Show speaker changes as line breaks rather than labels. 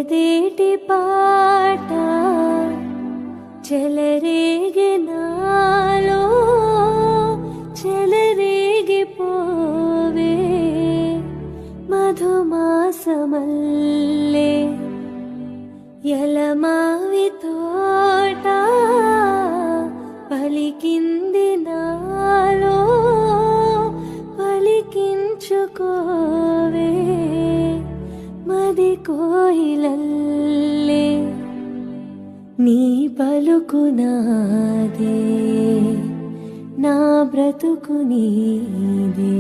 ఎదదేటి పాట చెలరేగి నాలో చెలరేగిపోవే మధుమాసమల్లే ఎలమావి తోట పలికింది నాలో పలికించుకోవే మది కోయిలల్లే నీ పలుకు నాదే నా బ్రతుకు నీదే